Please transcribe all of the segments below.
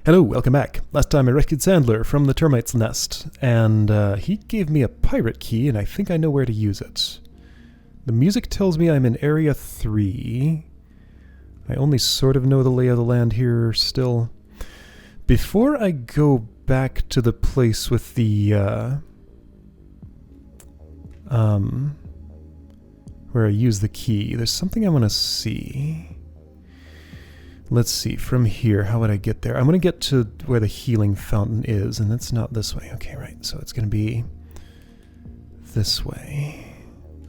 Hello, welcome back. Last time I rescued Sandler from the termite's nest, and he gave me a pirate key, and I think I know where to use it. The music tells me I'm in Area 3. I only sort of know the lay of the land here still. Before I go back to the place with the, where I use the key, there's something I want to see. Let's see, from here, how would I get there? I'm going to get to where the healing fountain is, and it's not this way. Okay, right, so it's going to be this way.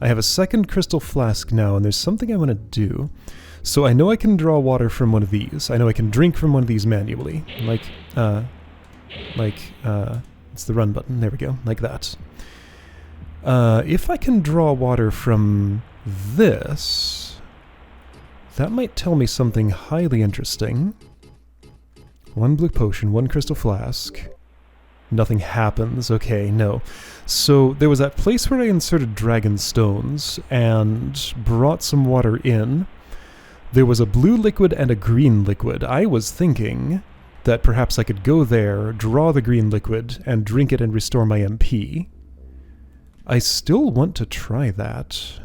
I have a second crystal flask now, and there's something I want to do. So I know I can draw water from one of these. I know I can drink from one of these manually. It's the run button. There we go, like that. If I can draw water from this, that might tell me something highly interesting. One blue potion, one crystal flask. Nothing happens. Okay, no. So there was that place where I inserted dragon stones and brought some water in. There was a blue liquid and a green liquid. I was thinking that perhaps I could go there, draw the green liquid, and drink it and restore my MP. I still want to try that,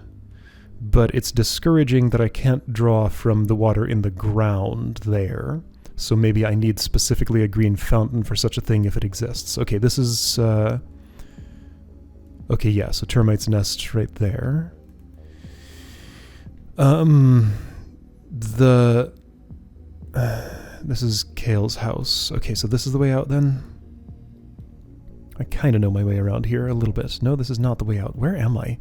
but it's discouraging that I can't draw from the water in the ground there. So maybe I need specifically a green fountain for such a thing if it exists. Okay, this is... Okay, yeah, so termite's nest right there. This is Kale's house. Okay, so this is the way out then? I kind of know my way around here a little bit. No, this is not the way out. Where am I?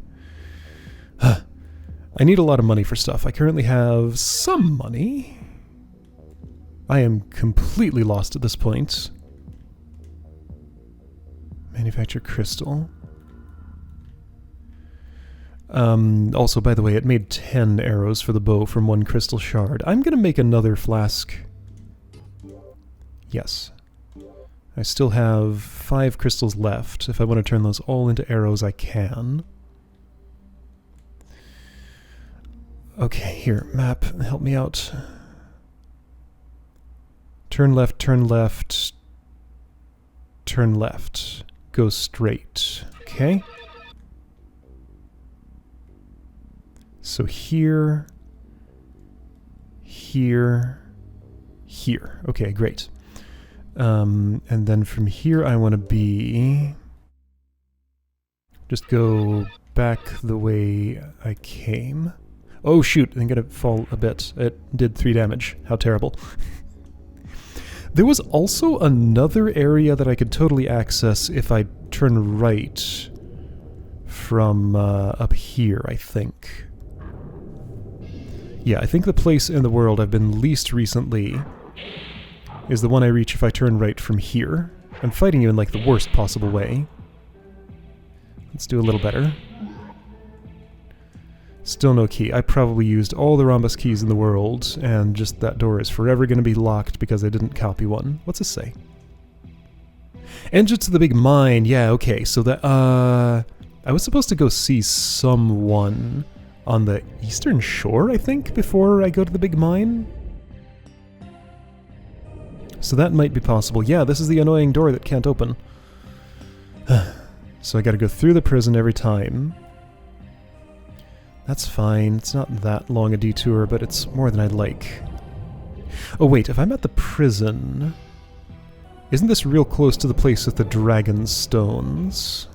I need a lot of money for stuff. I currently have some money. I am completely lost at this point. Manufacture crystal. Also, by the way, it made 10 arrows for the bow from one crystal shard. I'm going to make another flask. Yes. I still have 5 crystals left. If I want to turn those all into arrows, I can. Okay, here, map, help me out. Turn left, turn left, turn left. Go straight. Okay. So here, here, here. Okay, great. And then from here I want to be... Just go back the way I came. Oh shoot, I'm gonna fall a bit. It did 3 damage. How terrible. There was also another area that I could totally access if I turn right from up here, I think. Yeah, I think the place in the world I've been least recently is the one I reach if I turn right from here. I'm fighting you in like the worst possible way. Let's do a little better. Still no key. I probably used all the rhombus keys in the world, and just that door is forever going to be locked because I didn't copy one. What's this say? Entrance to the big mine. Yeah, okay. So that, I was supposed to go see someone on the eastern shore, I think, before I go to the big mine. So that might be possible. Yeah, this is the annoying door that can't open. So I gotta go through the prison every time. That's fine. It's not that long a detour, but it's more than I'd like. Oh wait, if I'm at the prison... Isn't this real close to the place with the dragon stones?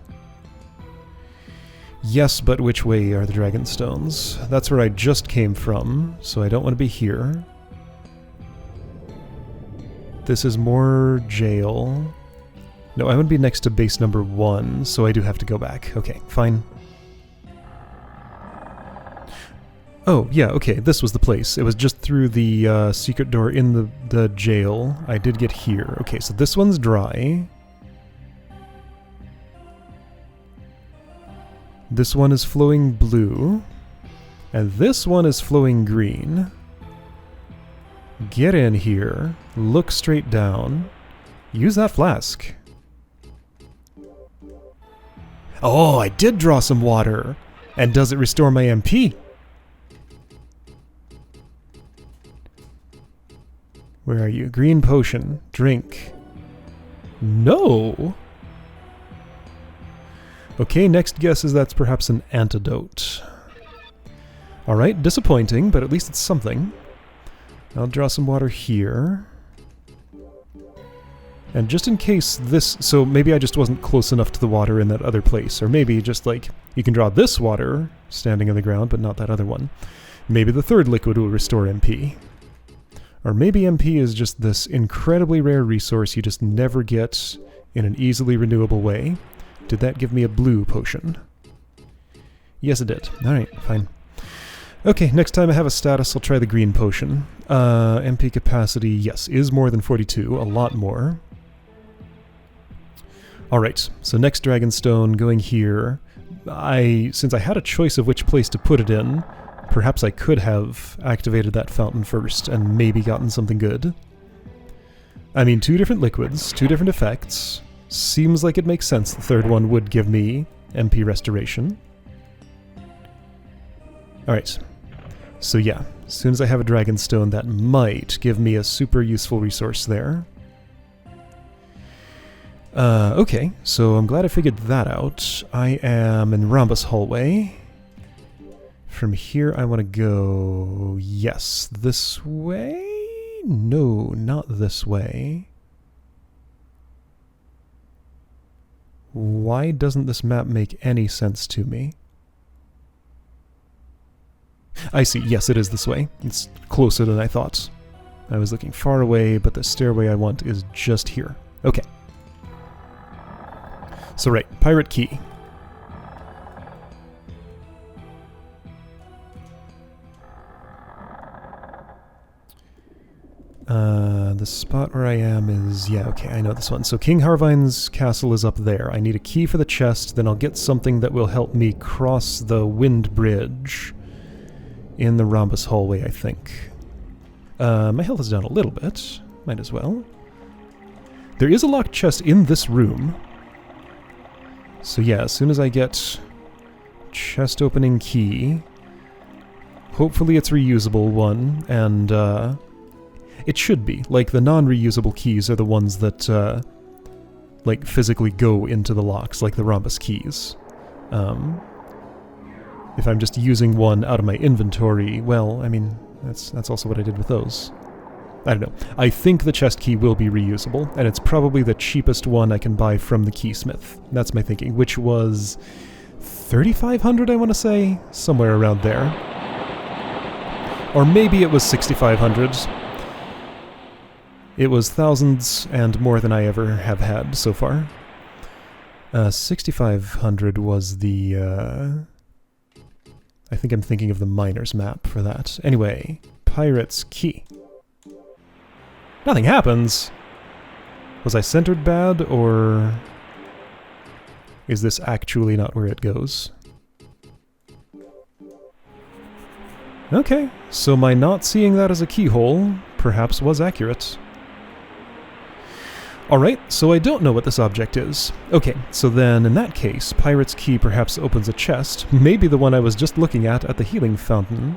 Yes, but which way are the dragon stones? That's where I just came from, so I don't want to be here. This is more jail. No, I want to be next to base number 1, so I do have to go back. Okay, fine. Oh, yeah, okay, this was the place. It was just through the secret door in the jail. I did get here. Okay, so this one's dry. This one is flowing blue. And this one is flowing green. Get in here. Look straight down. Use that flask. Oh, I did draw some water. And does it restore my MP? Where are you? Green potion. Drink. No! Okay, next guess is that's perhaps an antidote. Alright, disappointing, but at least it's something. I'll draw some water here. And just in case this... So maybe I just wasn't close enough to the water in that other place. Or maybe just like, you can draw this water standing on the ground, but not that other one. Maybe the third liquid will restore MP. Or maybe MP is just this incredibly rare resource you just never get in an easily renewable way. Did that give me a blue potion? Yes, it did. Alright, fine. Okay, next time I have a status, I'll try the green potion. MP capacity, yes, is more than 42, a lot more. Alright, so next Dragonstone, going here. Since I had a choice of which place to put it in, perhaps I could have activated that fountain first and maybe gotten something good. I mean, 2 different liquids, 2 different effects. Seems like it makes sense the third one would give me MP restoration. Alright, so yeah, as soon as I have a Dragonstone, that might give me a super useful resource there. Okay, so I'm glad I figured that out. I am in Rhombus Hallway. From here I want to go... Yes, this way? No, not this way. Why doesn't this map make any sense to me? I see, yes, it is this way. It's closer than I thought. I was looking far away, but the stairway I want is just here. Okay. So right, Pirate Key. The spot where I am is... Yeah, okay, I know this one. So King Harvine's castle is up there. I need a key for the chest, then I'll get something that will help me cross the wind bridge in the Rhombus Hallway, I think. My health is down a little bit. Might as well. There is a locked chest in this room. So yeah, as soon as I get chest opening key, hopefully it's a reusable one, and it should be. Like, the non-reusable keys are the ones that like physically go into the locks, like the rhombus keys. If I'm just using one out of my inventory, well, I mean, that's also what I did with those. I don't know. I think the chest key will be reusable, and it's probably the cheapest one I can buy from the keysmith. That's my thinking, which was 3,500, I want to say? Somewhere around there. Or maybe it was 6,500. It was thousands and more than I ever have had so far. 6,500 was the... I think I'm thinking of the miner's map for that. Anyway, Pirate's Key. Nothing happens! Was I centered bad, or... is this actually not where it goes? Okay, so my not seeing that as a keyhole perhaps was accurate. Alright, so I don't know what this object is. Okay, so then in that case, Pirate's Key perhaps opens a chest, maybe the one I was just looking at the healing fountain.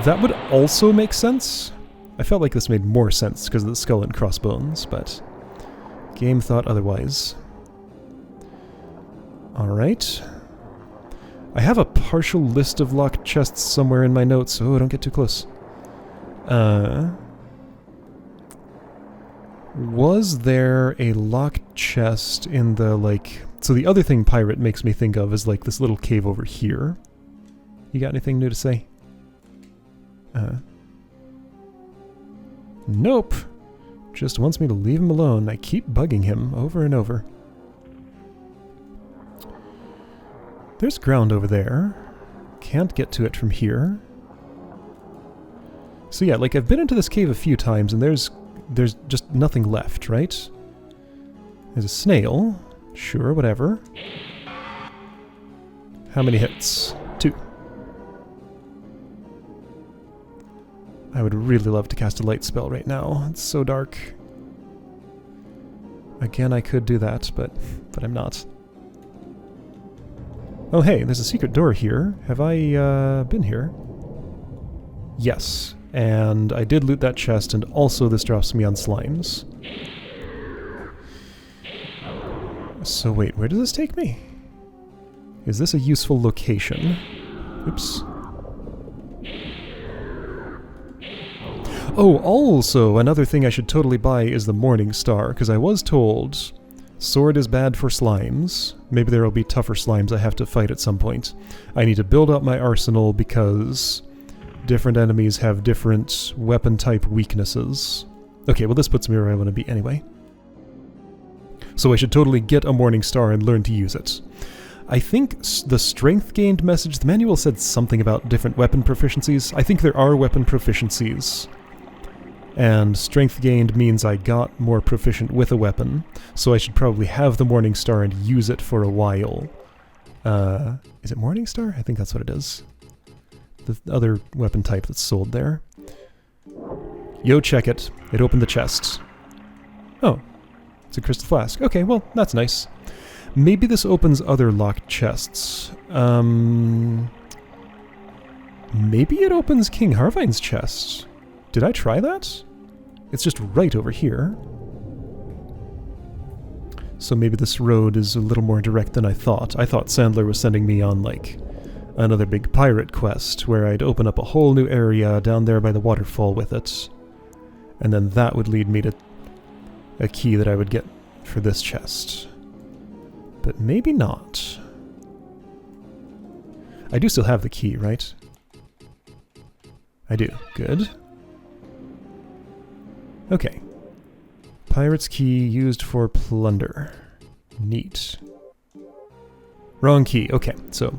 That would also make sense. I felt like this made more sense because of the skull and crossbones, but game thought otherwise. Alright. I have a partial list of locked chests somewhere in my notes. Oh, don't get too close. Was there a locked chest in the, like... So the other thing Pirate makes me think of is, like, this little cave over here. You got anything new to say? Nope. Just wants me to leave him alone. I keep bugging him over and over. There's ground over there. Can't get to it from here. So yeah, like, I've been into this cave a few times, and there's just nothing left, right? There's a snail. Sure, whatever. How many hits? 2. I would really love to cast a light spell right now. It's so dark. Again, I could do that, but I'm not. Oh hey, there's a secret door here. Have I been here? Yes, and I did loot that chest, and also this drops me on slimes. So wait, where does this take me? Is this a useful location? Oops. Oh, also, another thing I should totally buy is the Morning Star, because I was told sword is bad for slimes. Maybe there will be tougher slimes I have to fight at some point. I need to build up my arsenal because different enemies have different weapon type weaknesses. Okay, well this puts me where I want to be anyway. So I should totally get a Morning Star and learn to use it. I think the strength gained message, the manual said something about different weapon proficiencies. I think there are weapon proficiencies. And strength gained means I got more proficient with a weapon, so I should probably have the Morning Star and use it for a while. Is it Morning Star? I think that's what it is. The other weapon type that's sold there. Yo, check it. It opened the chest. Oh, it's a crystal flask. Okay, well, that's nice. Maybe this opens other locked chests. Maybe it opens King Harvine's chest. Did I try that? It's just right over here. So maybe this road is a little more direct than I thought. I thought Sandler was sending me on, like, another big pirate quest, where I'd open up a whole new area down there by the waterfall with it. And then that would lead me to a key that I would get for this chest. But maybe not. I do still have the key, right? I do. Good. Okay. Pirate's key used for plunder. Neat. Wrong key. Okay, so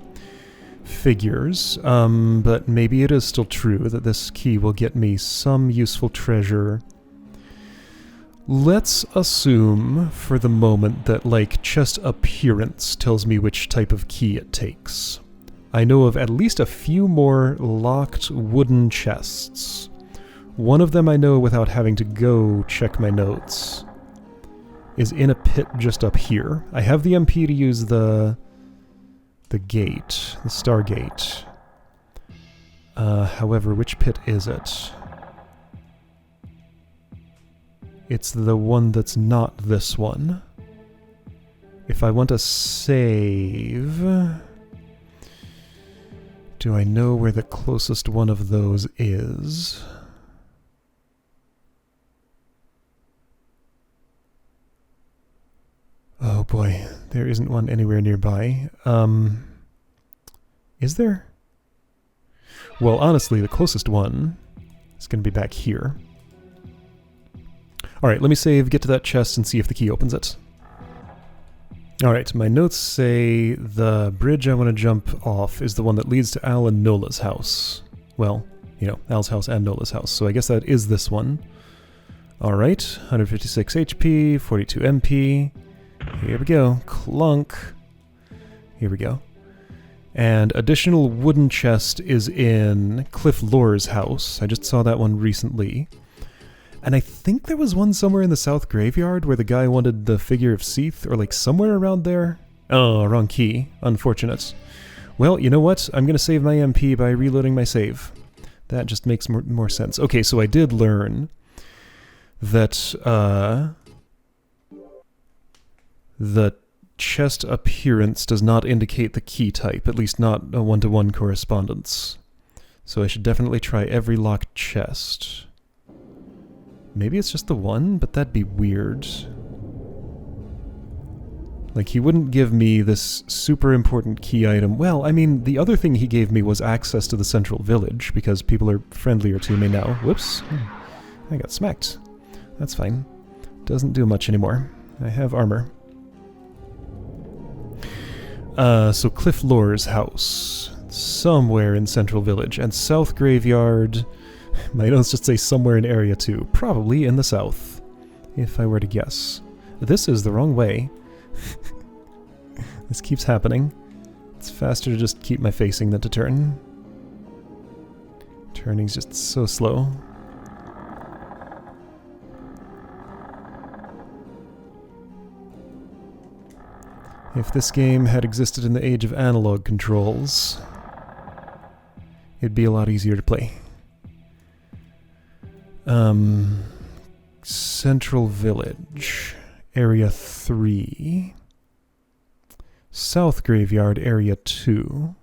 figures. But maybe it is still true that this key will get me some useful treasure. Let's assume for the moment that, like, chest appearance tells me which type of key it takes. I know of at least a few more locked wooden chests. One of them I know without having to go check my notes is in a pit just up here. I have the MP to use the gate, the star gate. However, which pit is it? It's the one that's not this one. If I want to save... Do I know where the closest one of those is? Oh boy, there isn't one anywhere nearby. Is there? Well, honestly, the closest one is going to be back here. Alright, let me save, get to that chest, and see if the key opens it. Alright, my notes say the bridge I want to jump off is the one that leads to Al and Nola's house. Well, you know, Al's house and Nola's house, so I guess that is this one. Alright, 156 HP, 42 MP. Here we go. Clunk. Here we go. And additional wooden chest is in Cliff Lore's house. I just saw that one recently. And I think there was one somewhere in the South Graveyard where the guy wanted the figure of Seath, or like somewhere around there. Oh, wrong key. Unfortunate. Well, you know what? I'm going to save my MP by reloading my save. That just makes more sense. Okay, so I did learn that the chest appearance does not indicate the key type, at least not a one-to-one correspondence. So I should definitely try every locked chest. Maybe it's just the one, but that'd be weird. Like, he wouldn't give me this super important key item. Well, I mean, the other thing he gave me was access to the central village, because people are friendlier to me now. Whoops. I got smacked. That's fine. Doesn't do much anymore. I have armor. So Cliff Lore's house. Somewhere in Central Village. And South Graveyard... My notes just say somewhere in Area 2. Probably in the south, if I were to guess. This is the wrong way. This keeps happening. It's faster to just keep my facing than to turn. Turning's just so slow. If this game had existed in the age of analog controls, it'd be a lot easier to play. Central Village, Area 3. South Graveyard, Area 2.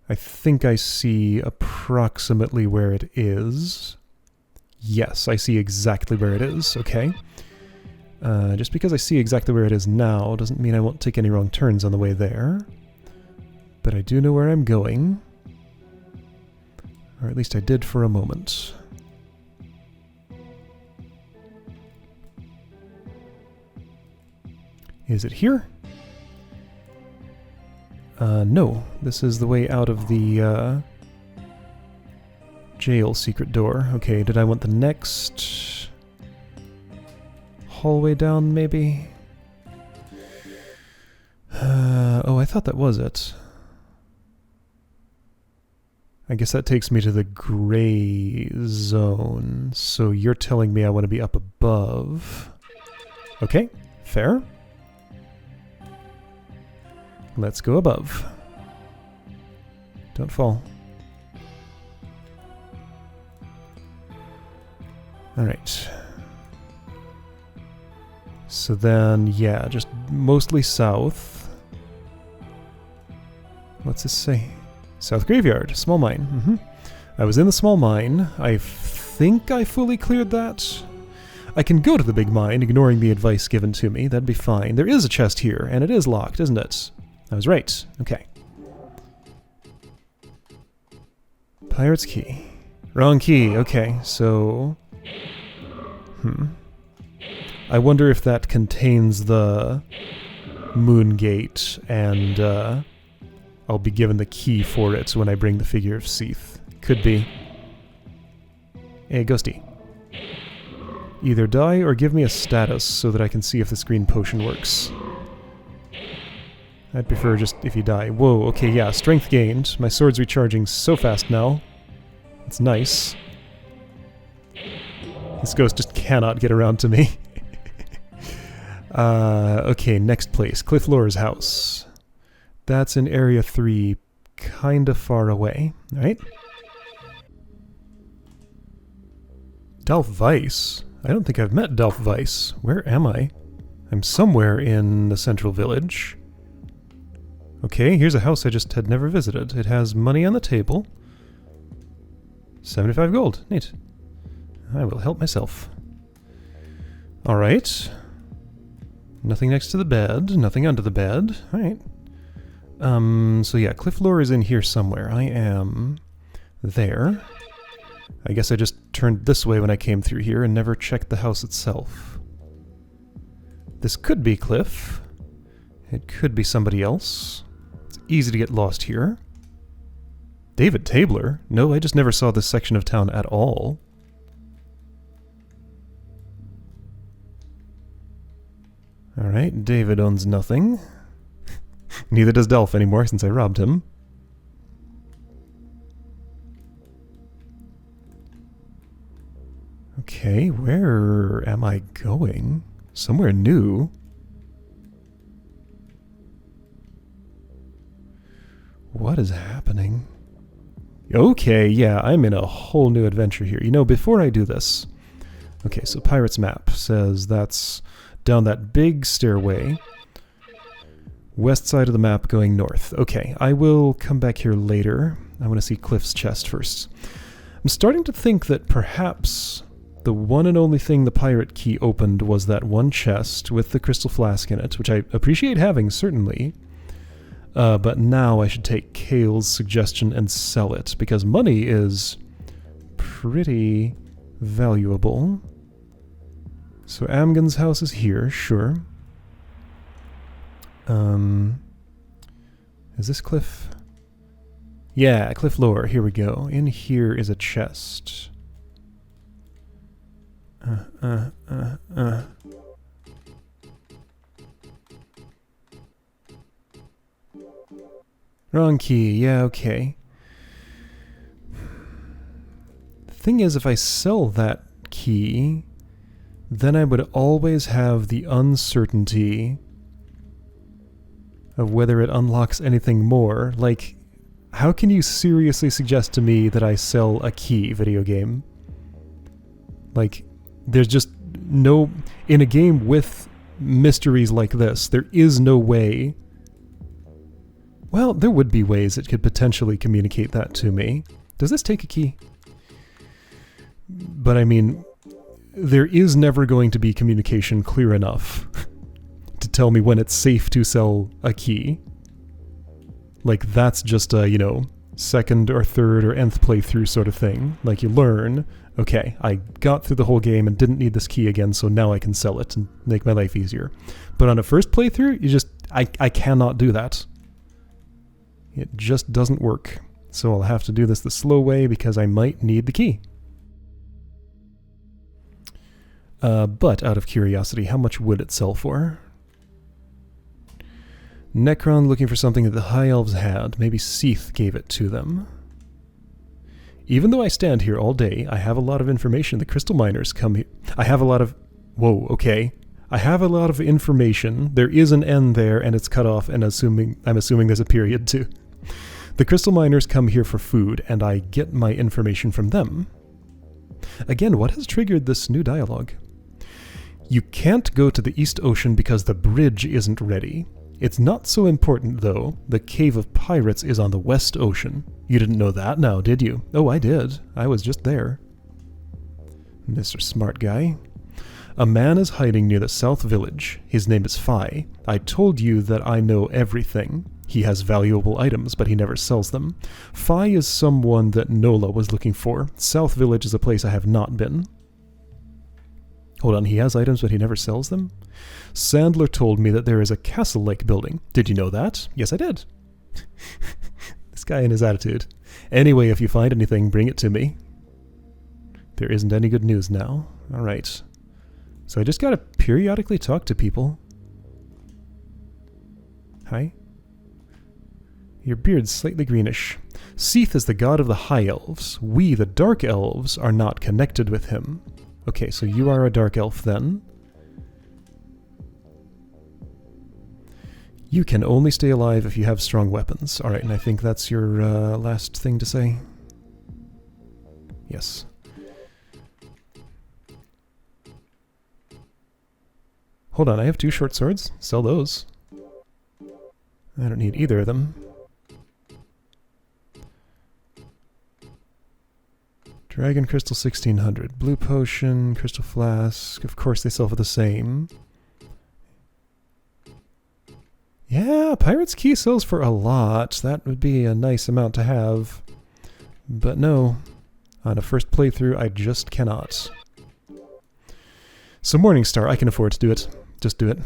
I think I see approximately where it is. Yes, I see exactly where it is. Okay. Just because I see exactly where it is now doesn't mean I won't take any wrong turns on the way there. But I do know where I'm going. Or at least I did for a moment. Is it here? No. This is the way out of the jail secret door. Okay, did I want the next hallway down, maybe? Oh, I thought that was it. I guess that takes me to the gray zone. So you're telling me I want to be up above. Okay, fair. Let's go above. Don't fall. Alright. So then, yeah, just mostly south. What's this say? South Graveyard, small mine. I was in the small mine. I think I fully cleared that. I can go to the big mine, ignoring the advice given to me. That'd be fine. There is a chest here, and it is locked, isn't it? I was right. Okay. Pirate's key. Wrong key. Okay, so... I wonder if that contains the moon gate, and I'll be given the key for it when I bring the figure of Seath. Could be. Hey, Ghosty. Either die or give me a status so that I can see if this green potion works. I'd prefer just if you die. Whoa, okay, yeah, strength gained. My sword's recharging so fast now. It's nice. This ghost just cannot get around to me. Okay, next place. Cliff Lore's house. That's in Area 3, kinda far away, right? Delph Vice? I don't think I've met Delph Vice. Where am I? I'm somewhere in the central village. Okay, here's a house I just had never visited. It has money on the table. 75 gold. Neat. I will help myself. Alright. Nothing next to the bed. Nothing under the bed. Alright. So yeah, Cliff Lore is in here somewhere. I am there. I guess I just turned this way when I came through here and never checked the house itself. This could be Cliff. It could be somebody else. It's easy to get lost here. David Tabler? No, I just never saw this section of town at all. Alright, David owns nothing. Neither does Delph anymore since I robbed him. Okay, where am I going? Somewhere new. What is happening? Okay, yeah, I'm in a whole new adventure here. You know, before I do this... Okay, so Pirate's Map says that's down that big stairway. West side of the map going north. Okay, I will come back here later. I want to see Cliff's chest first. I'm starting to think that perhaps the one and only thing the pirate key opened was that one chest with the crystal flask in it, which I appreciate having, certainly. But now I should take Kale's suggestion and sell it, because money is pretty valuable. So Amgen's house is here, sure. Is this Cliff? Yeah, Cliff Lore, here we go. In here is a chest. Wrong key, yeah, okay. The thing is, if I sell that key, then I would always have the uncertainty of whether it unlocks anything more. Like, How can you seriously suggest to me that I sell a key video game? Like, there's just no... In a game with mysteries like this, there is no way... Well, there would be ways it could potentially communicate that to me. Does this take a key? But I mean, there is never going to be communication clear enough to tell me when it's safe to sell a key. Like, that's just a, you know, second or third or nth playthrough sort of thing. Like, you learn, okay, I got through the whole game and didn't need this key again, so now I can sell it and make my life easier. But on a first playthrough, you just, I cannot do that. It just doesn't work. So I'll have to do this the slow way because I might need the key. But out of curiosity, how much would it sell for? Necron looking for something that the High Elves had. Maybe Seath gave it to them. Even though I stand here all day, I have a lot of information. The crystal miners come here. I have a lot of... Whoa, okay. I have a lot of information. There is an N there, and it's cut off, and I'm assuming there's a period too. The crystal miners come here for food, and I get my information from them. Again, what has triggered this new dialogue? You can't go to the East Ocean because the bridge isn't ready. It's not so important, though. The Cave of Pirates is on the West Ocean. You didn't know that now, did you? Oh, I did. I was just there. Mr. Smart Guy. A man is hiding near the South Village. His name is Phi. I told you that I know everything. He has valuable items, but he never sells them. Phi is someone that Nola was looking for. South Village is a place I have not been. Hold on, he has items, but he never sells them? Sandler told me that there is a castle-like building. Did you know that? Yes, I did. This guy and his attitude. Anyway, if you find anything, bring it to me. There isn't any good news now. Alright. So I just gotta periodically talk to people. Hi. Your beard's slightly greenish. Seath is the god of the High Elves. We, the Dark Elves, are not connected with him. Okay, so you are a Dark Elf then. You can only stay alive if you have strong weapons. Alright, and I think that's your last thing to say. Yes. Hold on, I have 2 short swords. Sell those. I don't need either of them. Dragon Crystal 1600. Blue Potion, Crystal Flask. Of course they sell for the same. Yeah, Pirate's Key sells for a lot. That would be a nice amount to have. But no, on a first playthrough I just cannot. So Morningstar, I can afford to do it. Just do it.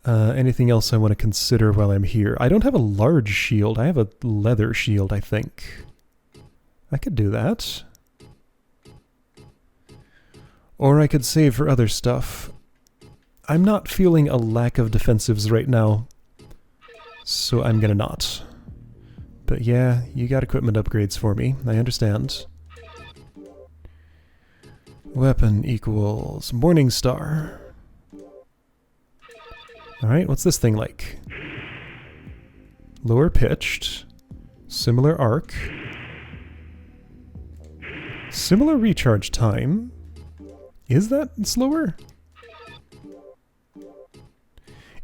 Anything else I want to consider while I'm here? I don't have a large shield. I have a leather shield, I think. I could do that. Or I could save for other stuff. I'm not feeling a lack of defensives right now, so I'm gonna not. But yeah, you got equipment upgrades for me. I understand. Weapon equals Morningstar. Alright, what's this thing like? Lower pitched. Similar arc. Similar recharge time. Is that slower?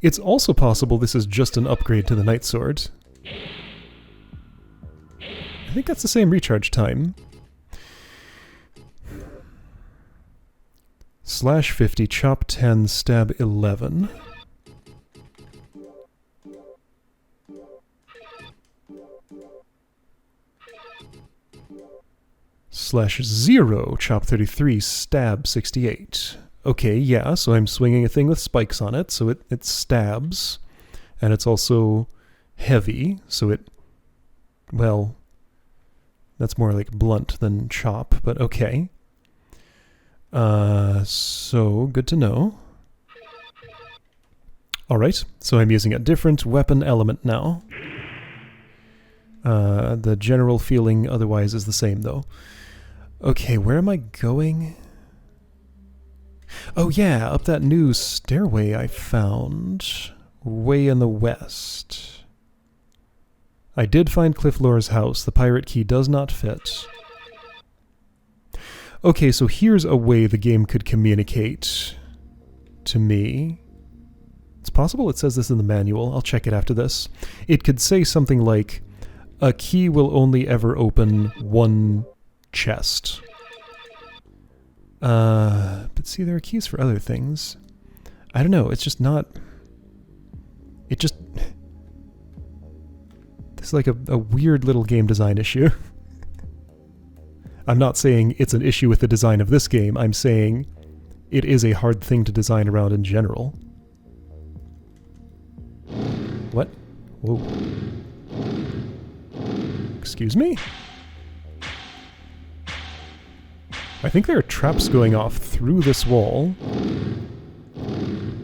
It's also possible this is just an upgrade to the Night Sword. I think that's the same recharge time. Slash 50, chop 10, stab 11. Slash 0, chop 33, stab 68. Okay, yeah, so I'm swinging a thing with spikes on it, so it stabs. And it's also heavy, so it... Well, that's more like blunt than chop, but okay. So, good to know. Alright, so I'm using a different weapon element now. The general feeling otherwise is the same, though. Okay, where am I going? Oh yeah, up that new stairway I found. way in the west. I did find Cliff Lore's house. The pirate key does not fit. Okay, so here's a way the game could communicate to me. It's possible it says this in the manual. I'll check it after this. It could say something like, a key will only ever open one chest. But see, there are keys for other things. I don't know, it's just not... It just... This is like a weird little game design issue. I'm not saying it's an issue with the design of this game, I'm saying it is a hard thing to design around in general. What? Whoa. Excuse me? I think there are traps going off through this wall.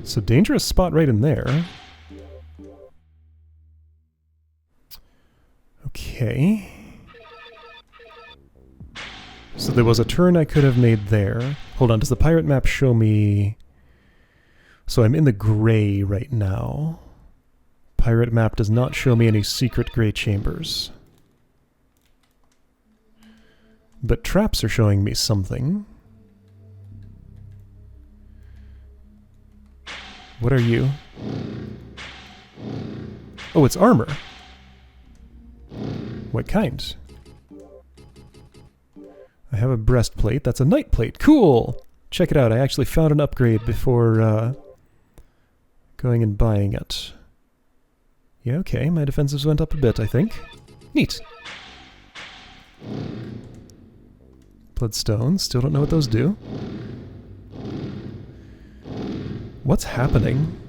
It's a dangerous spot right in there. Okay. So there was a turn I could have made there. Hold on, does the pirate map show me... So I'm in the gray right now. Pirate map does not show me any secret gray chambers. But traps are showing me something. What are you? Oh, it's armor. What kind? I have a breastplate. That's a knight plate. Cool! Check it out. I actually found an upgrade before going and buying it. Yeah, okay. My defensives went up a bit, I think. Neat. Bloodstones. Still don't know what those do. What's happening?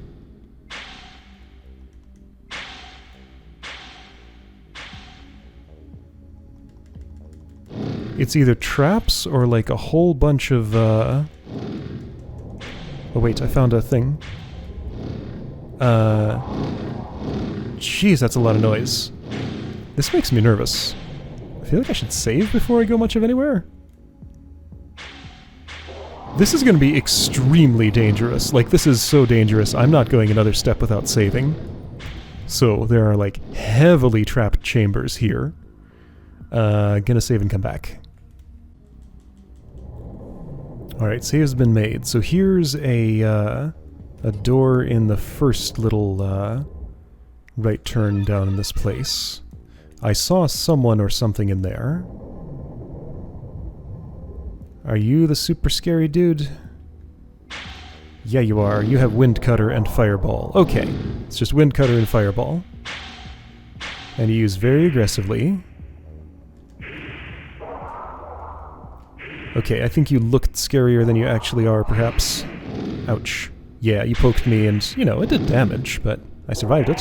It's either traps or like a whole bunch of, Oh wait, I found a thing. Jeez, that's a lot of noise. This makes me nervous. I feel like I should save before I go much of anywhere. This is going to be extremely dangerous. Like, this is so dangerous, I'm not going another step without saving. So, there are, like, heavily trapped chambers here. Gonna save and come back. Alright, save's been made. So here's a door in the first little, right turn down in this place. I saw someone or something in there. Are you the super scary dude? Yeah, you are. You have Wind Cutter and Fireball. Okay, it's just Wind Cutter and Fireball. And you use very aggressively. Okay, I think you looked scarier than you actually are, perhaps. Ouch. Yeah, you poked me and, you know, it did damage, but I survived it.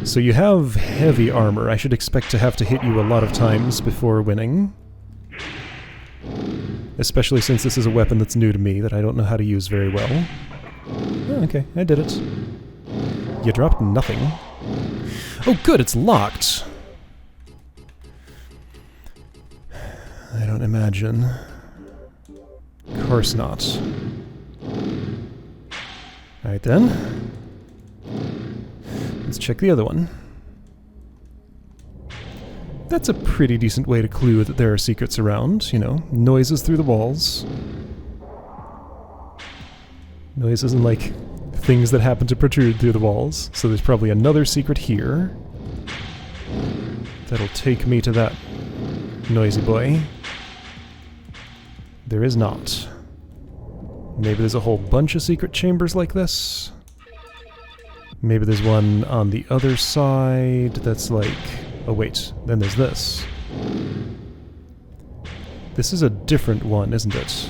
So you have heavy armor. I should expect to have to hit you a lot of times before winning. Especially since this is a weapon that's new to me that I don't know how to use very well. Oh, okay, I did it. You dropped nothing. Oh good, it's locked! I don't imagine. Of course not. Alright then. Let's check the other one. That's a pretty decent way to clue that there are secrets around, you know, noises through the walls. Noises and, like, things that happen to protrude through the walls. So there's probably another secret here. That'll take me to that noisy boy. There is not. Maybe there's a whole bunch of secret chambers like this. Maybe there's one on the other side that's like... Oh wait, then there's this. This is a different one, isn't it?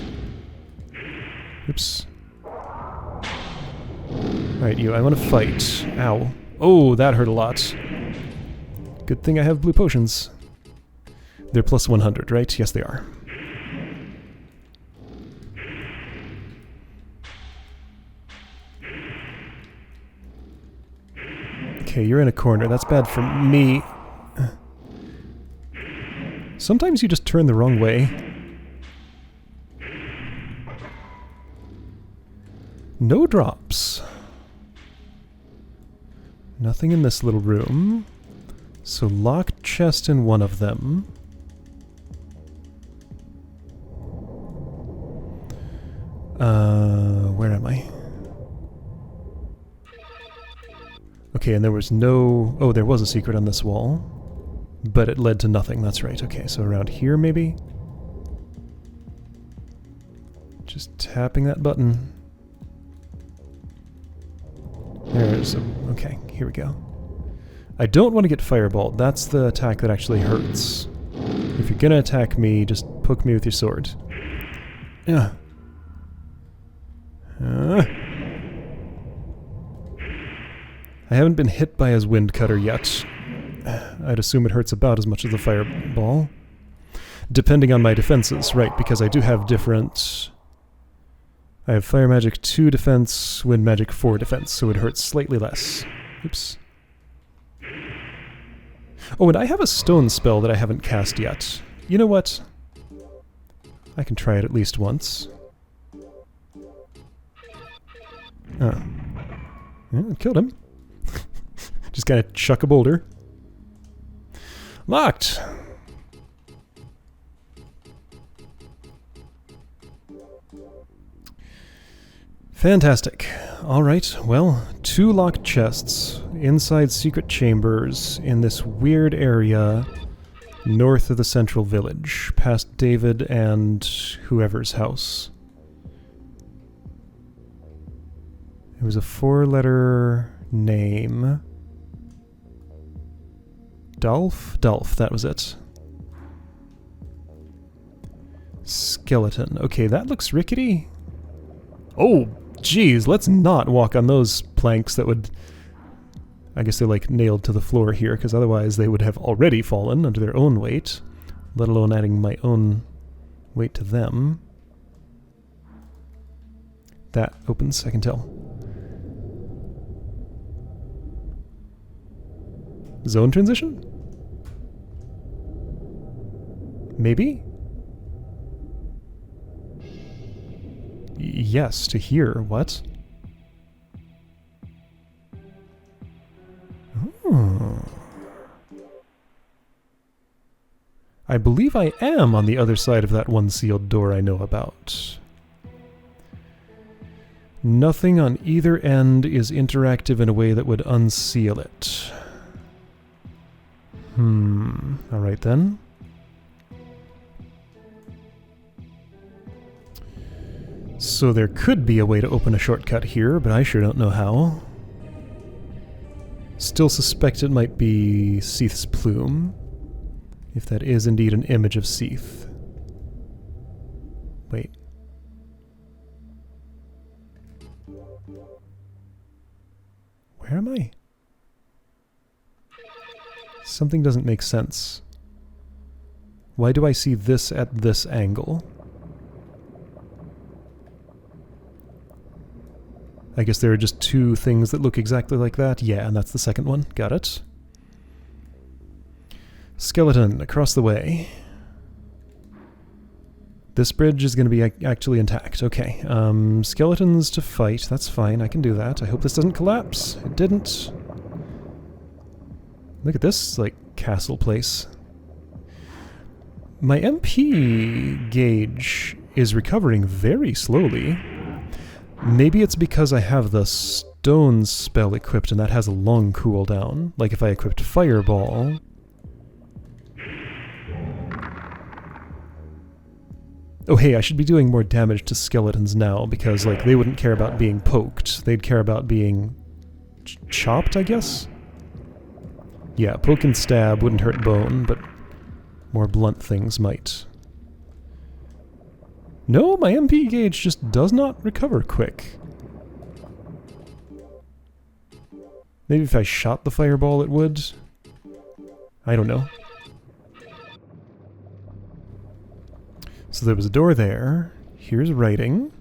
Oops. Alright, you, I want to fight. Ow. Oh, that hurt a lot. Good thing I have blue potions. They're plus 100, right? Yes, they are. Okay, you're in a corner. That's bad for me. Sometimes you just turn the wrong way. No drops. Nothing in this little room. So locked chest in one of them. Where am I? Okay, and there was no... Oh, there was a secret on this wall. But it led to nothing, that's right. Okay, so around here maybe? Just tapping that button. There's a... Okay, here we go. I don't want to get fireballed. That's the attack that actually hurts. If you're gonna attack me, just poke me with your sword. Yeah. I haven't been hit by his wind cutter yet. I'd assume it hurts about as much as the fireball. Depending on my defenses, right, because I do have different... I have fire magic 2 defense, wind magic 4 defense, so it hurts slightly less. Oops. Oh, and I have a stone spell that I haven't cast yet. You know what? I can try it at least once. Oh. Yeah, it killed him. Just gotta chuck a boulder. Locked! Fantastic. Alright, well, 2 locked chests inside secret chambers in this weird area north of the central village, past David and whoever's house. It was a 4-letter name. Dolph? Dolph, that was it. Skeleton. Okay, that looks rickety. Oh, geez, let's not walk on those planks that would... I guess they're like nailed to the floor here, because otherwise they would have already fallen under their own weight, let alone adding my own weight to them. That opens, I can tell. Zone transition? Maybe? Yes, to here. What? Oh. I believe I am on the other side of that one sealed door I know about. Nothing on either end is interactive in a way that would unseal it. Alright then. So there could be a way to open a shortcut here, but I sure don't know how. Still suspect it might be Seath's plume, if that is indeed an image of Seath. Wait. Where am I? Something doesn't make sense. Why do I see this at this angle? I guess there are just 2 things that look exactly like that. Yeah, and that's the second one. Got it. Skeleton, across the way. This bridge is going to be actually intact. Okay. Skeletons to fight. That's fine. I can do that. I hope this doesn't collapse. It didn't. Look at this, like, castle place. My MP gauge is recovering very slowly. Maybe it's because I have the stone spell equipped and that has a long cooldown. Like if I equipped Fireball... Oh hey, I should be doing more damage to skeletons now because, like, they wouldn't care about being poked. They'd care about being... chopped, I guess? Yeah, poke and stab wouldn't hurt bone, but more blunt things might. No, my MP gauge just does not recover quick. Maybe if I shot the fireball it would? I don't know. So there was a door there. Here's writing.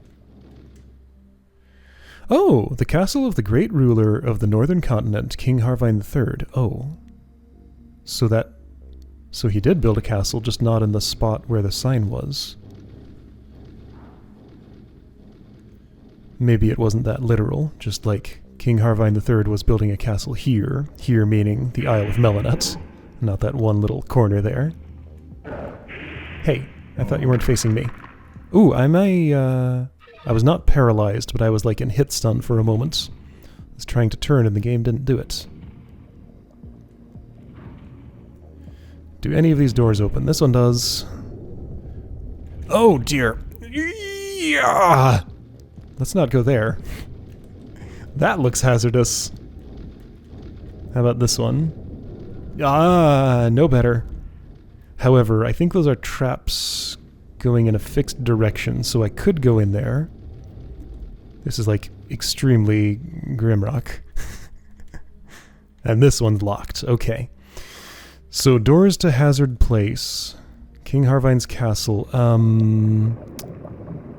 Oh, the castle of the great ruler of the northern continent, King Harvine III. Oh. So he did build a castle, just not in the spot where the sign was. maybe it wasn't that literal, just like King Harvine III was building a castle here, here meaning the Isle of Melanet, not that one little corner there. Hey, I thought you weren't facing me. Ooh, I was not paralyzed, but I was like in hit stun for a moment. I was trying to turn and the game didn't do it. Do any of these doors open? This one does. Oh dear. Yeah. Let's not go there. That looks hazardous. How about this one? Ah, no better. However, I think those are traps going in a fixed direction, so I could go in there. This is like extremely Grimrock. And this one's locked. Okay. So doors to Hazard Place. King Harvine's castle.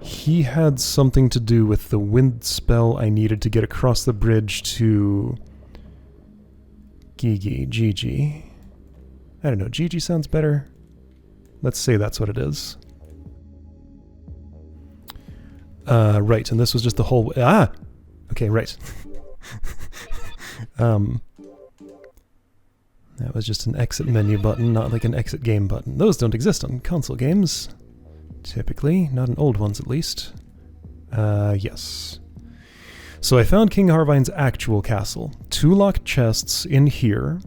He had something to do with the wind spell I needed to get across the bridge to Gigi. I don't know, Gigi sounds better. Let's say that's what it is. Right, and this was just the whole... Ah! Okay, right. That was just an exit menu button, not like an exit game button. Those don't exist on console games. Typically, not in old ones at least. Yes. So I found King Harvine's actual castle. 2 locked chests in here.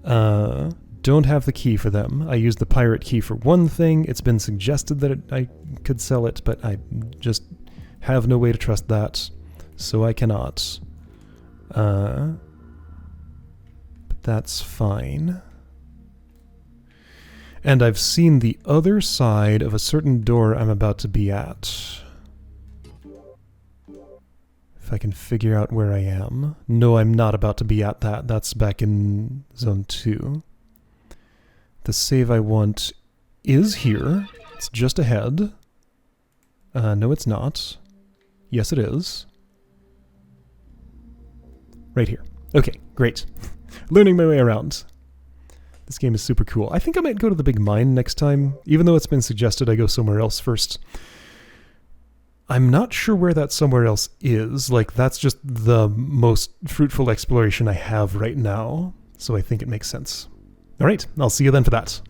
Don't have the key for them. I used the pirate key for one thing. It's been suggested that I could sell it, but I just have no way to trust that, so I cannot. But that's fine. And I've seen the other side of a certain door I'm about to be at. If I can figure out where I am. No, I'm not about to be at that. That's back in Zone 2. The save I want is here. It's just ahead. No, it's not. Yes, it is. Right here. Okay, great. Learning my way around. This game is super cool. I think I might go to the big mine next time, even though it's been suggested I go somewhere else first. I'm not sure where that somewhere else is. Like, that's just the most fruitful exploration I have right now, so I think it makes sense. All right, I'll see you then for that.